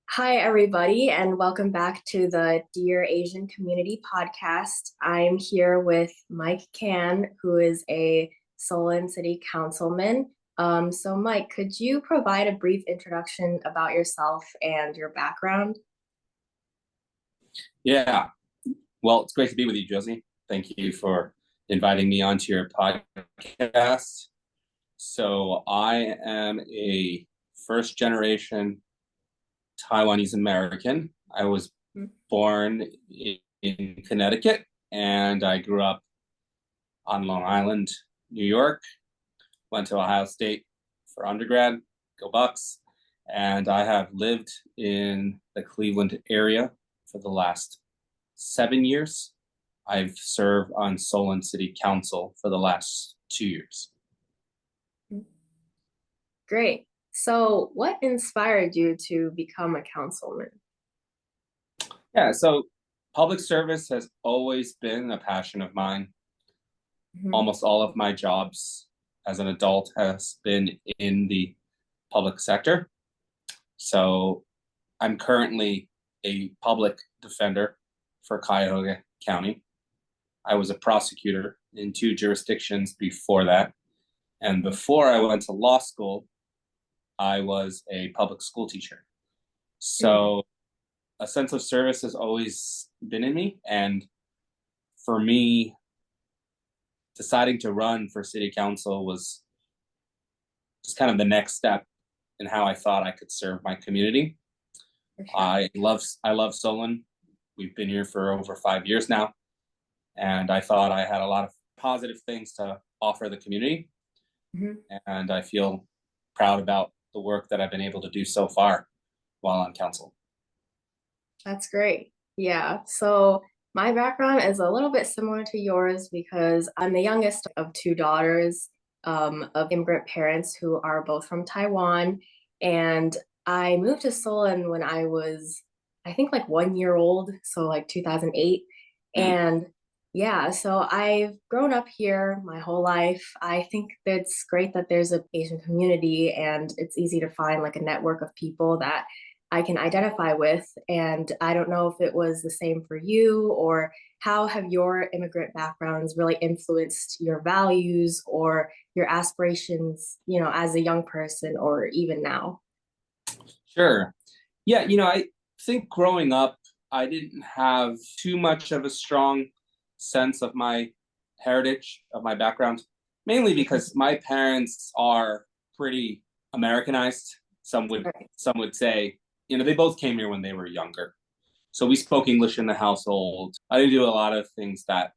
Hi, everybody, and welcome back to the Dear Asian Community podcast. I'm here with Mike Can, who is a Solon City Councilman. Mike, could you provide a brief introduction about yourself and your background? Yeah, well, it's great to be with you, Josie. Thank you for inviting me onto your podcast. So, I am a first generation Taiwanese American. I was born in Connecticut and I grew up on Long Island, New York. Went to Ohio State for undergrad, go Bucks. And I have lived in the Cleveland area for the last 7 years. I've served on Solon City Council for the last 2 years. Great. So, what inspired you to become a councilman? Yeah, so public service has always been a passion of mine. Mhm. Almost all of my jobs as an adult has been in the public sector. So I'm currently a public defender for Cuyahoga County. I was a prosecutor in two jurisdictions before that. And before I went to law school, I was a public school teacher. Mm. So a sense of service has always been in me. And for me, deciding to run for city council was just kind of the next step in how I thought I could serve my community. For sure. I love Solon. We've been here for over 5 years now, and I thought I had a lot of positive things to offer the community, Mhm. and I feel proud about the work that I've been able to do so far while on council. That's great. Yeah. So my background is a little bit similar to yours because I'm the youngest of two daughters of immigrant parents who are both from Taiwan. And I moved to Solon when I was, I think, like 1 year old, so like 2008. Mm. And yeah, so I've grown up here my whole life. I think that's great that there's an Asian community and it's easy to find like a network of people that I can identify with. And I don't know if it was the same for you, or how have your immigrant backgrounds really influenced your values or your aspirations, as a young person or even now? Sure. Yeah, I think growing up, I didn't have too much of a strong sense of my heritage, of my background, mainly because my parents are pretty Americanized. Some would Right. some would say, they both came here when they were younger. So we spoke English in the household. I didn't do a lot of things that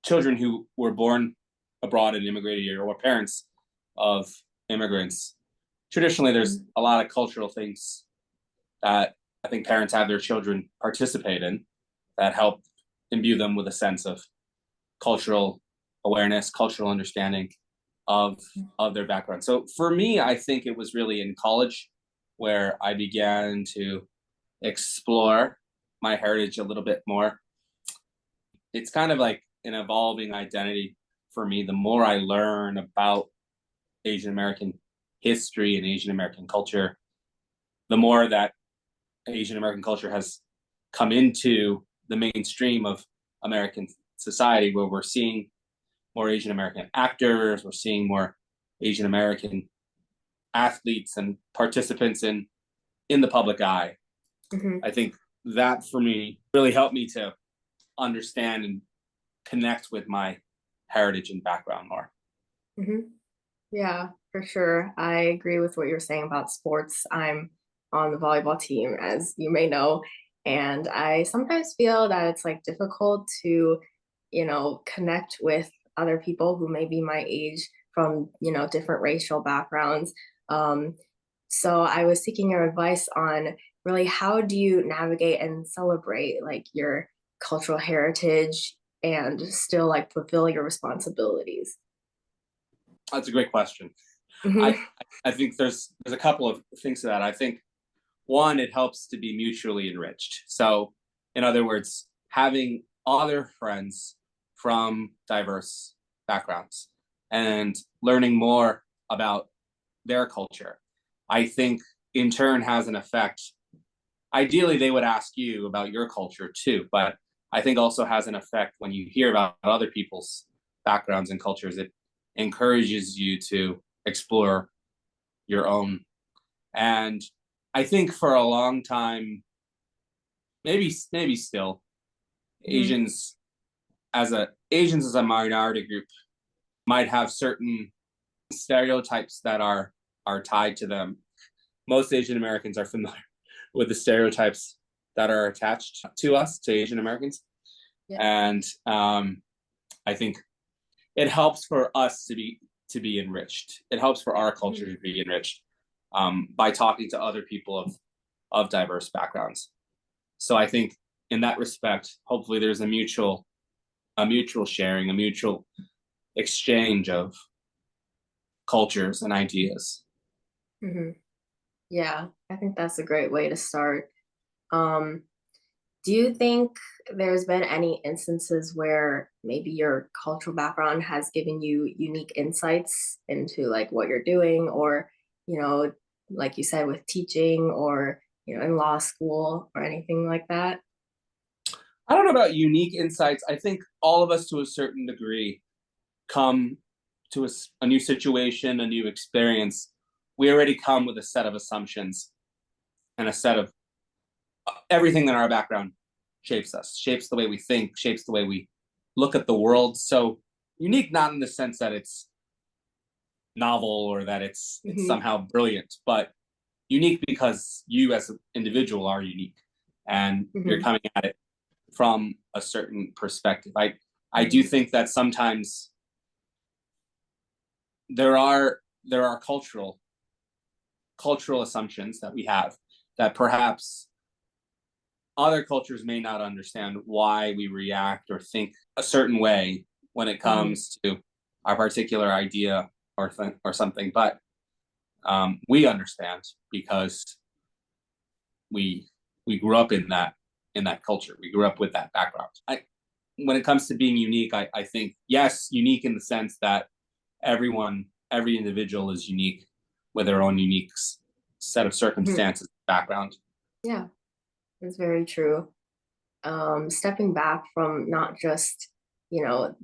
children who were born abroad and immigrated here or parents of immigrants. Traditionally, there's Mhm. a lot of cultural things that I think parents have their children participate in that help imbue them with a sense of cultural awareness, cultural understanding of of their background. So for me, I think it was really in college where I began to explore my heritage a little bit more. It's kind of like an evolving identity for me. The more I learn about Asian American history and Asian American culture, the more that Asian American culture has come into the mainstream of American society, where we're seeing more Asian American actors, we're seeing more Asian American athletes and participants in the public eye. Mhm. I think that for me really helped me to understand and connect with my heritage and background more. Mhm. Yeah, for sure. I agree with what you're saying about sports. I'm on the volleyball team, as you may know, and I sometimes feel that it's like difficult to, connect with other people who may be my age from, different racial backgrounds. Um, so I was seeking your advice on really how do you navigate and celebrate like your cultural heritage and still like fulfill your responsibilities. That's a great question. I Hmm. I think there's a couple of things to that. I think one, it helps to be mutually enriched. So, in other words, having other friends from diverse backgrounds and learning more about their culture, I think in turn has an effect ideally they would ask you about your culture too, but I think also has an effect when you hear about other people's backgrounds and cultures. It encourages you to explore your own. And I think for a long time, maybe still, Mhm. Asians Asians as a minority group might have certain stereotypes that are tied to them. Most Asian Americans are familiar with the stereotypes that are attached to us, to Asian Americans. Yeah. And I think it helps for us to be enriched. It helps for our culture Mhm. to be enriched by talking to other people of diverse backgrounds. So I think in that respect, hopefully there's a mutual sharing, a mutual exchange of cultures and ideas. Mhm. Yeah, I think that's a great way to start. Um, do you think there's been any instances where maybe your cultural background has given you unique insights into like what you're doing, or, you know, like you said, with teaching or, in law school or anything like that? I don't know about unique insights. I think all of us to a certain degree come to a new situation, a new experience. We already come with a set of assumptions and a set of everything in our background shapes us, shapes the way we think, shapes the way we look at the world. So unique, not in the sense that it's novel or that it's Hmm. somehow brilliant, but unique because you as an individual are unique and you're Hmm. coming at it from a certain perspective. I do Hmm. think that sometimes there are cultural assumptions that we have that perhaps other cultures may not understand why we react or think a certain way when it Hmm. comes to our particular idea or something, but we understand because we we grew up in that culture. We grew up with that background. When it comes to being unique, I think yes, unique in the sense that every individual is unique with their own unique set of Hmm. circumstances, background. Yeah, that's very true. Stepping back from not just, you know,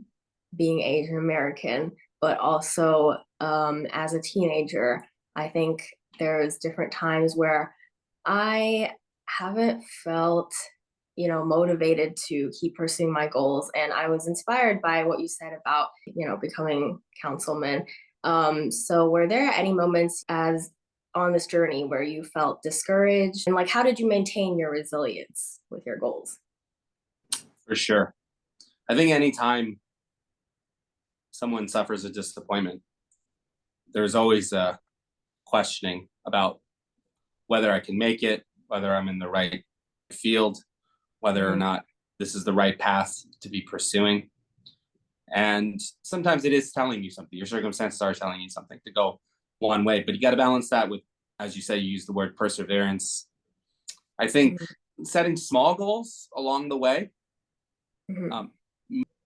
being Asian American, but also as a teenager, I think there's different times where I haven't felt, motivated to keep pursuing my goals. And I was inspired by what you said about, becoming councilman. So were there any moments as on this journey where you felt discouraged? And like, how did you maintain your resilience with your goals? For sure. I think anytime someone suffers a disappointment, there's always a questioning about whether I can make it, whether I'm in the right field, whether or Hmm. not this is the right path to be pursuing. And sometimes it is telling you something. Your circumstances are telling you something to go one way, but you got to balance that with, as you say, you use the word perseverance. I think Hmm. setting small goals along the way, Hmm. um,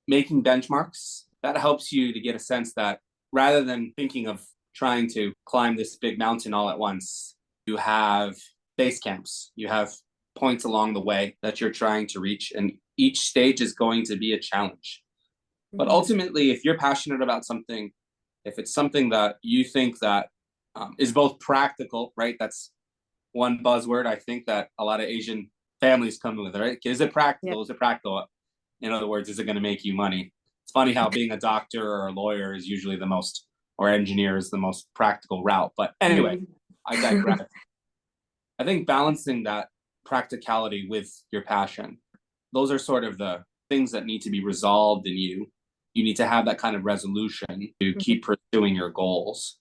making benchmarks, that helps you to get a sense that rather than thinking of trying to climb this big mountain all at once, you have base camps, you have points along the way that you're trying to reach, and each stage is going to be a challenge. But Hmm. ultimately, if you're passionate about something, if it's something that you think that is both practical, right? That's one buzzword I think that a lot of Asian families come with, right? Is it Yeah. practical? Is it practical? In other words, is it going to make you money? It's funny how being a doctor or a lawyer is usually the most, or engineer is the most practical route. But anyway, Mhm. I digress. I think balancing that practicality with your passion, those are sort of the things that need to be resolved in you. You need to have that kind of resolution to Mhm. keep pursuing your goals,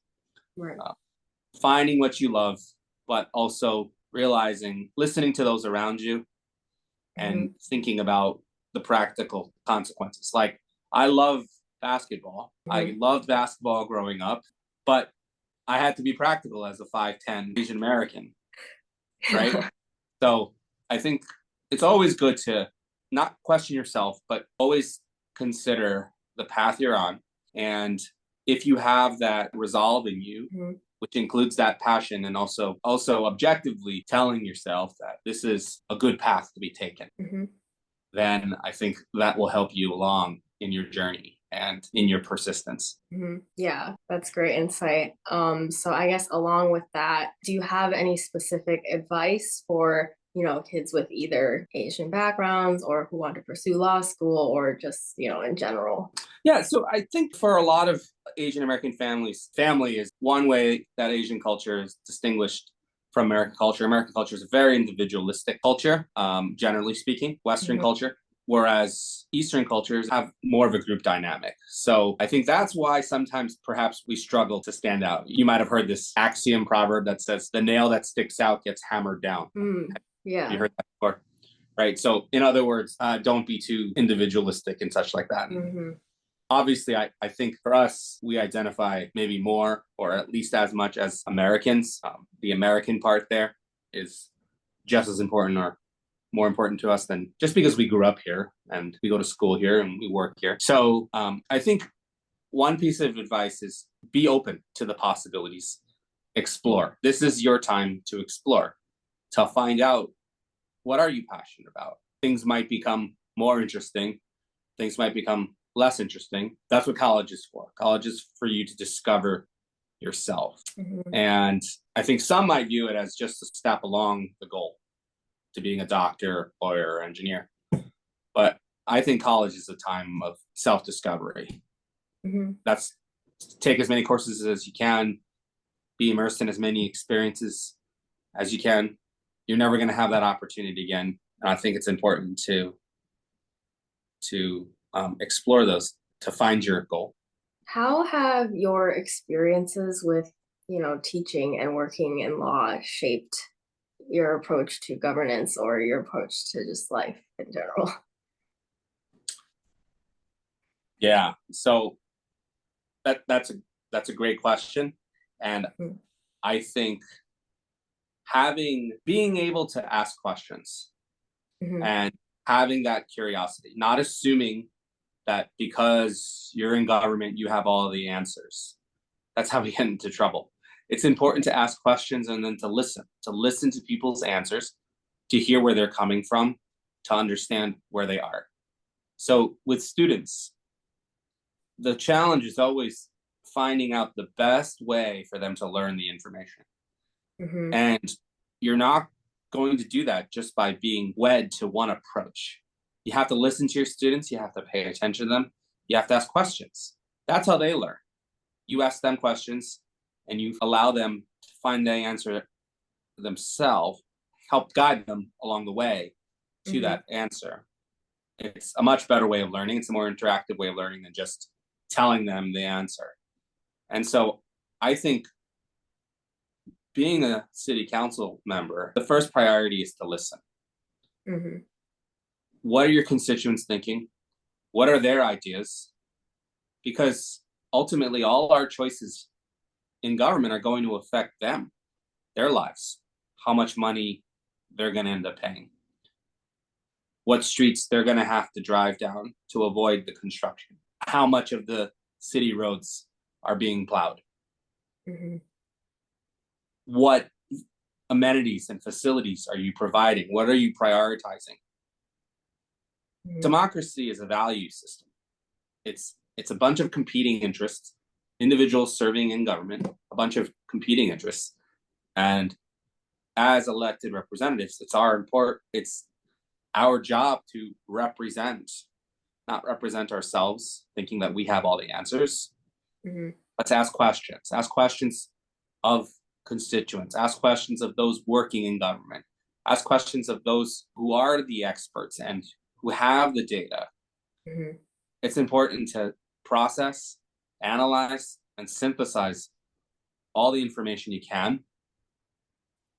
Right. uh, finding what you love, but also realizing, listening to those around you and Mhm. thinking about the practical consequences. Like, I love basketball. I Mhm. loved basketball growing up, but I had to be practical as a 5'10" Asian American, right? So I think it's always good to not question yourself, but always consider the path you're on. And if you have that resolve in you, Mhm. which includes that passion, and also objectively telling yourself that this is a good path to be taken, Mm-hmm. then I think that will help you along in your journey and in your persistence. Mm-hmm. Yeah, that's great insight. So I guess along with that, do you have any specific advice for, kids with either Asian backgrounds or who want to pursue law school or just, in general? Yeah, so I think for a lot of Asian American families, family is one way that Asian culture is distinguished from American culture. American culture is a very individualistic culture, generally speaking, Western Mm-hmm. culture, whereas Eastern cultures have more of a group dynamic. So I think that's why sometimes perhaps we struggle to stand out. You might have heard this axiom proverb that says, the nail that sticks out gets hammered down. You Yeah. heard that before? Right. So, in other words, don't be too individualistic and such like that. Mm-hmm. Obviously, I think for us, we identify maybe more or at least as much as Americans. The American part there is just as important or more important to us than just because we grew up here and we go to school here and we work here. So I think one piece of advice is be open to the possibilities, explore. This is your time to explore, to find out what are you passionate about. Things might become more interesting, things might become less interesting. That's what college is for. College is for you to discover yourself. Mm-hmm. And I think some might view it as just a step along the goal to being a doctor, lawyer, or engineer. But I think college is a time of self-discovery. Mm-hmm. That's take as many courses as you can, be immersed in as many experiences as you can. You're never going to have that opportunity again. And I think it's important to explore those to find your goal. How have your experiences with, teaching and working in law shaped your approach to governance or your approach to just life in general? Yeah, so that's a great question, and Mm-hmm. I think being able to ask questions Mm-hmm. and having that curiosity, not assuming that because you're in government you have all the answers. That's how we get into trouble. It's important to ask questions and then to listen to people's answers, to hear where they're coming from, to understand where they are. So with students, the challenge is always finding out the best way for them to learn the information. Mm-hmm. And you're not going to do that just by being wed to one approach. You have to listen to your students, you have to pay attention to them, you have to ask questions. That's how they learn. You ask them questions and you allow them to find the answer themselves, help guide them along the way to Mm-hmm. that answer. It's a much better way of learning. It's a more interactive way of learning than just telling them the answer. And so I think being a city council member, the first priority is to listen. Mm-hmm. What are your constituents thinking? What are their ideas? Because ultimately, all our choices in government are going to affect them, their lives, how much money they're going to end up paying, what streets they're going to have to drive down to avoid the construction, how much of the city roads are being plowed, Mm-hmm. what amenities and facilities are you providing, what are you prioritizing. Mm-hmm. Democracy is a value system. It's a bunch of competing interests, individuals serving in government, a bunch of competing interests, and as elected representatives, it's our job to represent, not represent ourselves, thinking that we have all the answers, Mm-hmm. but to ask questions of constituents, ask questions of those working in government, ask questions of those who are the experts and who have the data. Mm-hmm. It's important to process, analyze, and synthesize all the information you can,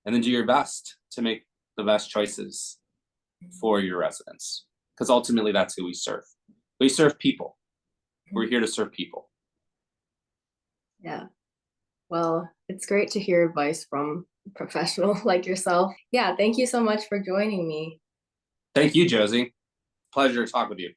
and then do your best to make the best choices for your residents. Because ultimately, that's who we serve. We serve people. We're here to serve people. Yeah. Well, it's great to hear advice from a professional like yourself. Yeah, thank you so much for joining me. Thank you, Josie. Pleasure to talk with you.